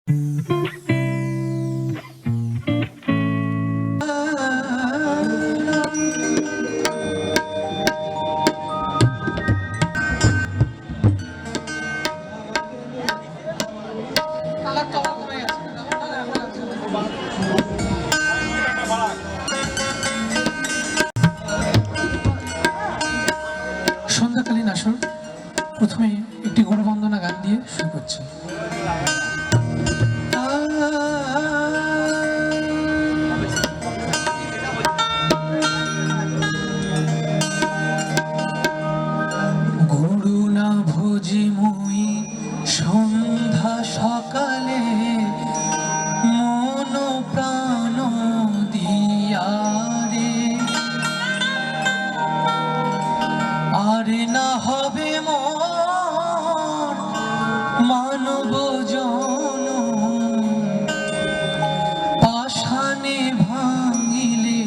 সন্ধ্যাকালীন আসর প্রথমে একটি গণবন্দনা গান দিয়ে শুরু করছি। গুরু না ভোজি মুই সন্ধ্যা সকালে মন প্রাণ দিয়া রে, আর না হবে মোর মানব জনম, পাষাণে ভাঙিলে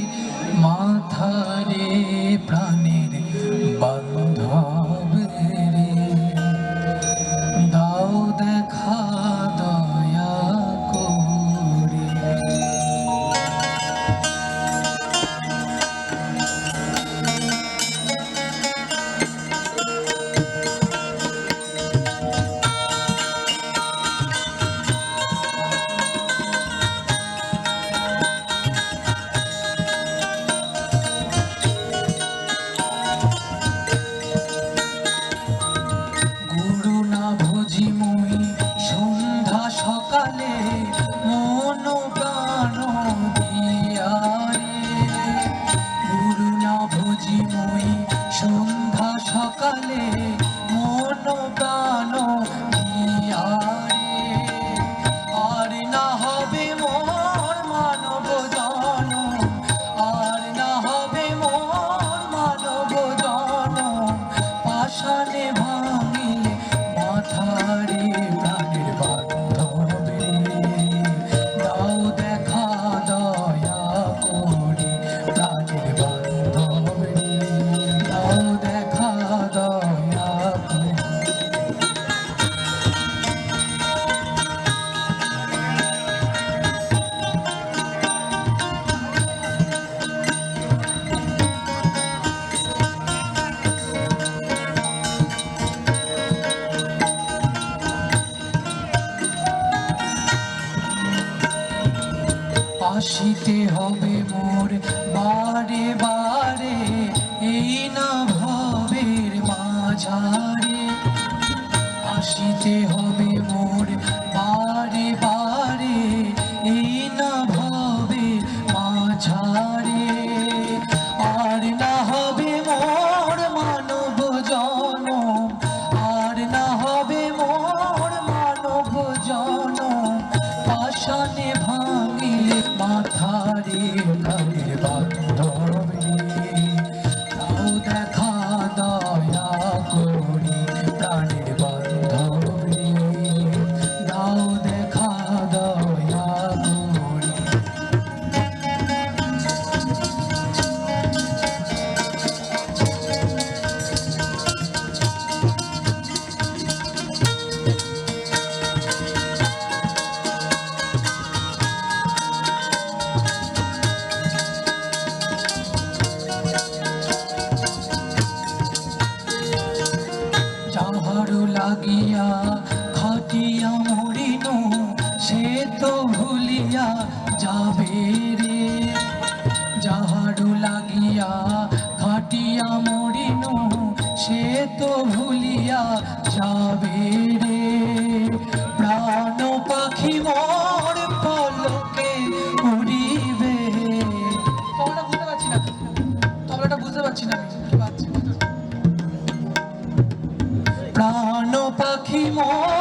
মাথারে প্রাণের বান্ধব রে, দাও দেখা দয়া করে। গুরু না ভোজি মুই সন্ধ্যা সকালে মন প্রাণ দিয়া রে, গুরু না ভোজি মুই সন্ধ্যা সকালে মন প্রাণ দিয়া রে, আর না হবে মোর মানব জনম, আর না হবে মোর মানব জনম, পাষাণে ভাঙিলে মাথারে প্রাণের বান্ধব রে, দাও দেখা দয়া করে প্রাণের বান্ধব রে, দাও দেখা দয়া করে। আসিতে হবে মোর বারে বারে এই না ভবের মাঝারে, আসিতে হবে মোর বারে বারে এই না ভবের মাঝারে, আর না হবে মোর মানব জনম, আর না হবে মোর মানব জনম, পাষাণে ভাঙিলে মাথারে প্রাণের বান্ধব রে, দাও দেখা দয়া করি প্রাণের বান্ধব রে, দাও দেখা দয়া করি। যাহার লাগিয়া খাটিয়া মরিন সে তো ভুলিয়া যাবে রে, যাহার লাগিয়া খাটিয়া মরিন সে তো ভুলিয়া যাবে রে, প্রাণ পাখি মোর পলকে উড়িবে। তোমরা বুঝতে পারছি না, তোমরা বুঝতে পারছি না, প্রাণ পাখি মোর